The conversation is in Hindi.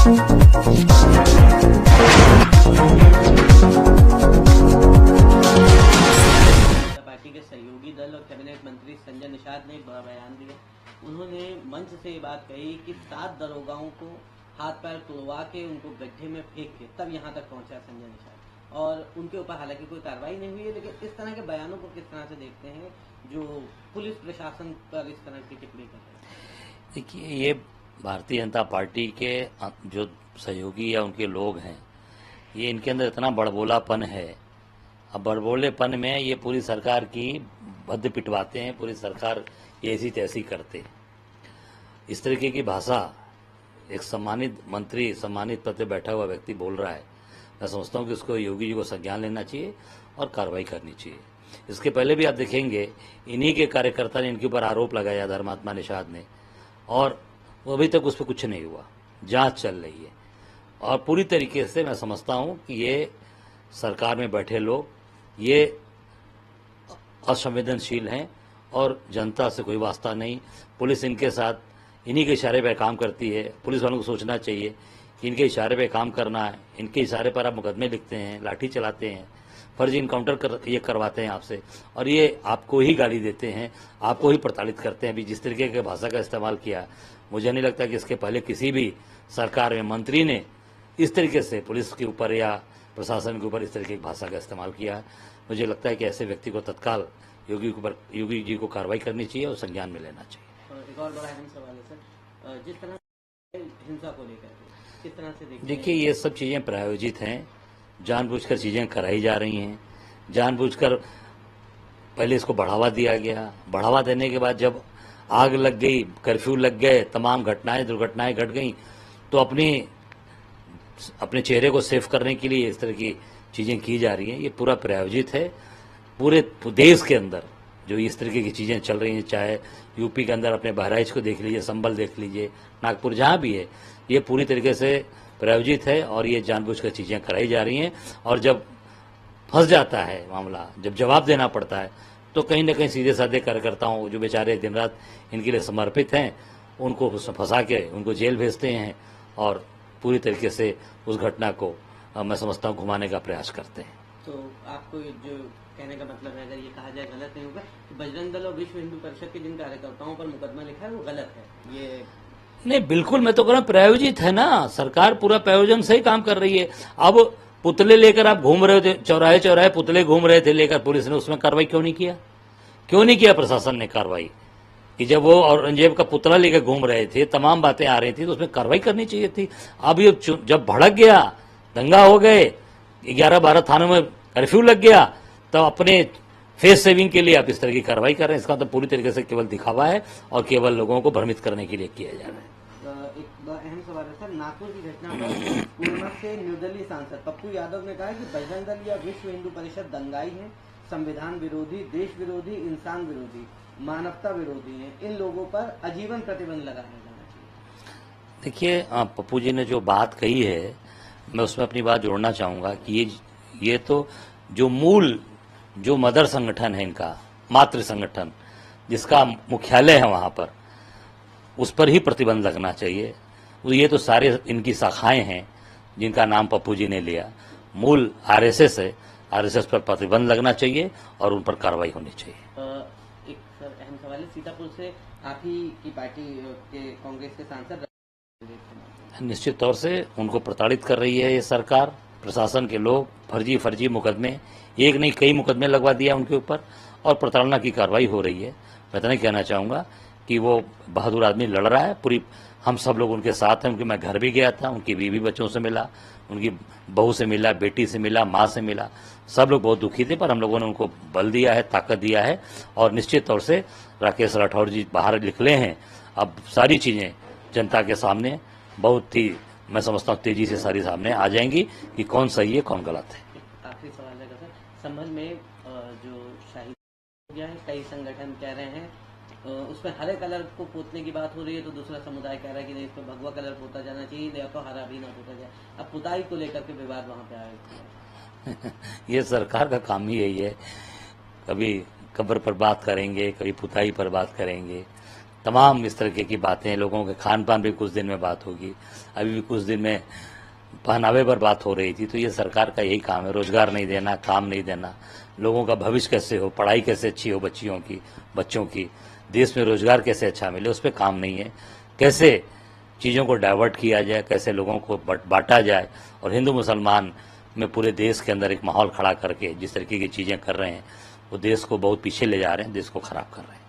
पार्टी के सहयोगी दल और कैबिनेट मंत्री संजय निषाद ने एक बड़ा बयान दिया। उन्होंने मंच से ये बात कही कि 7 दरोगाओं को हाथ पैर तोड़वा के उनको गड्ढे में फेंक के तब यहाँ तक पहुंचा संजय निषाद, और उनके ऊपर हालांकि कोई कार्रवाई नहीं हुई है। लेकिन इस तरह के बयानों को किस तरह से देखते हैं जो पुलिस प्रशासन पर इस तरह की टिप्पणी कर रहे हैं? देखिए, ये भारतीय जनता पार्टी के जो सहयोगी या उनके लोग हैं, ये इनके अंदर इतना बड़बोलापन है। अब बड़बोलेपन में ये पूरी सरकार की भद्द पिटवाते हैं, पूरी सरकार ये ऐसी तैसी करते हैं। इस तरीके की भाषा एक सम्मानित मंत्री, सम्मानित पद पे बैठा हुआ व्यक्ति बोल रहा है। मैं समझता हूँ कि उसको योगी जी को संज्ञान लेना चाहिए और कार्रवाई करनी चाहिए। इसके पहले भी आप देखेंगे इन्हीं के कार्यकर्ता ने इनके ऊपर आरोप लगाया, धर्मात्मा निषाद ने, और वो अभी तक उस पर कुछ नहीं हुआ। जांच चल रही है और पूरी तरीके से मैं समझता हूँ कि ये सरकार में बैठे लोग ये असंवेदनशील हैं और जनता से कोई वास्ता नहीं। पुलिस इनके साथ इन्हीं के इशारे पर काम करती है। पुलिस वालों को सोचना चाहिए कि इनके इशारे पे काम करना है। इनके इशारे पर आप मुकदमे लिखते हैं, लाठी चलाते हैं, फर्जी इनकाउंटर ये करवाते हैं आपसे, और ये आपको ही गाली देते हैं, आपको ही प्रताड़ित करते हैं। अभी जिस तरीके की भाषा का इस्तेमाल किया, मुझे नहीं लगता कि इसके पहले किसी भी सरकार में मंत्री ने इस तरीके से पुलिस के ऊपर या प्रशासन के ऊपर इस तरीके की भाषा का इस्तेमाल किया है। मुझे लगता है कि ऐसे व्यक्ति को तत्काल योगी जी को कार्रवाई करनी चाहिए और संज्ञान में लेना चाहिए। एक और बड़ा अहम सवाल है सर, जिस तरह हिंसा को लेकर किस तरह से देखते हैं? देखिए, ये सब चीज़ें प्रायोजित हैं, जानबूझकर चीज़ें कराई जा रही हैं, जानबूझकर पहले इसको बढ़ावा दिया गया। बढ़ावा देने के बाद जब आग लग गई, कर्फ्यू लग गए, तमाम घटनाएं दुर्घटनाएं घट गई, तो अपने चेहरे को सेफ करने के लिए इस तरह की चीज़ें की जा रही हैं। ये पूरा प्रायोजित है। पूरे देश के अंदर जो इस तरीके की चीज़ें चल रही हैं, चाहे यूपी के अंदर अपने बहराइच को देख लीजिए, संभल देख लीजिए, नागपुर, जहाँ भी है, ये पूरी तरीके से प्रायोजित है और ये जानबूझकर चीज़ें कराई जा रही हैं। और जब फंस जाता है मामला, जब जवाब देना पड़ता है, तो कहीं ना कहीं सीधे साधे कार्यकर्ताओं जो बेचारे दिन रात इनके लिए समर्पित हैं, उनको फंसा के उनको जेल भेजते हैं और पूरी तरीके से उस घटना को मैं समझता हूँ घुमाने का प्रयास करते हैं। तो आपको जो कहने का मतलब है, अगर ये कहा जाए गलत नहीं होगा, बजरंग दल और विश्व हिंदू परिषद के जिन कार्यकर्ताओं पर मुकदमा लिखा है वो गलत है? ये नहीं, बिल्कुल, मैं तो कह रहा हूं प्रायोजित है ना, सरकार पूरा प्रायोजन से ही काम कर रही है। अब पुतले लेकर आप घूम रहे थे, चौराहे चौराहे पुतले घूम रहे थे लेकर, पुलिस ने उसमें कार्रवाई क्यों नहीं किया? क्यों नहीं किया प्रशासन ने कार्रवाई? कि जब वो औरंगजेब का पुतला लेकर घूम रहे थे, तमाम बातें आ रही थी, तो उसमें कार्रवाई करनी चाहिए थी। अब ये जब भड़क गया, दंगा हो गए, 11-12 थानों में कर्फ्यू लग गया, तब अपने फेस सेविंग के लिए आप इस तरह की कार्रवाई कर रहे हैं। इसका तो पूरी तरीके से केवल दिखावा है और केवल लोगों को भ्रमित करने के लिए किया जा रहा है। एक अहम सवाल है सर, नागपुर की घटना पर पूर्णिया से निर्दलीय सांसद पप्पू यादव ने कहा कि बजरंग दल या विश्व हिंदू परिषद दंगाई है, संविधान विरोधी, देश विरोधी, इंसान विरोधी, मानवता विरोधी है। इन लोगों पर आजीवन प्रतिबंध लगाया जाना चाहिए। देखिए, पप्पू जी ने जो बात कही है, मैं उसमें अपनी बात जोड़ना चाहूँगा कि ये तो जो मदर संगठन है इनका, मातृ संगठन जिसका मुख्यालय है वहाँ पर, उस पर ही प्रतिबंध लगना चाहिए। ये तो सारे इनकी शाखाएं हैं जिनका नाम पप्पू जी ने लिया। मूल आरएसएस है, आरएसएस पर प्रतिबंध लगना चाहिए और उन पर कार्रवाई होनी चाहिए। एक सर अहम सवाल है, सीतापुर से आप ही की पार्टी के कांग्रेस के सांसद, निश्चित तौर से उनको प्रताड़ित कर रही है ये सरकार, प्रशासन के लोग, फर्जी मुकदमे, एक नहीं कई मुकदमे लगवा दिया उनके ऊपर और प्रताड़ना की कार्रवाई हो रही है। मैं तो नहीं कहना चाहूँगा कि वो बहादुर आदमी लड़ रहा है, पूरी हम सब लोग उनके साथ हैं। उनके मैं घर भी गया था, उनकी बीवी बच्चों से मिला, उनकी बहू से मिला, बेटी से मिला, माँ से मिला, सब लोग बहुत दुखी थे, पर हम लोगों ने उनको बल दिया है, ताकत दिया है। और निश्चित तौर से राकेश राठौर जी बाहर निकले हैं, अब सारी चीज़ें जनता के सामने बहुत ही, मैं समझता हूँ, तेजी से सारी सामने आ जाएंगी कि कौन सही है कौन गलत है। आखिरी सवाल है सर, संभल में जो शहीद हो गया है, कई संगठन कह रहे हैं उसमें हरे कलर को पोतने की बात हो रही है, तो दूसरा समुदाय कह रहा है कि नहीं, इसमें भगवा कलर पोता जाना चाहिए, या तो हरा भी ना पोता जाए। अब पुताई को लेकर के विवाद वहां पे आया। ये सरकार का काम ही यही है, कभी कब्र पर बात करेंगे, कभी पुताई पर बात करेंगे, तमाम इस तरीके की बातें, लोगों के खान पान भी कुछ दिन में बात होगी, अभी भी कुछ दिन में पहनावे पर बात हो रही थी। तो ये सरकार का यही काम है, रोजगार नहीं देना, काम नहीं देना, लोगों का भविष्य कैसे हो, पढ़ाई कैसे अच्छी हो बच्चों की, देश में रोजगार कैसे अच्छा मिले, उस पर काम नहीं है। कैसे चीज़ों को डाइवर्ट किया जाए, कैसे लोगों को बांटा जाए, और हिंदू मुसलमान में पूरे देश के अंदर एक माहौल खड़ा करके जिस तरीके की चीज़ें कर रहे हैं वो देश को बहुत पीछे ले जा रहे हैं, देश को खराब कर रहे हैं।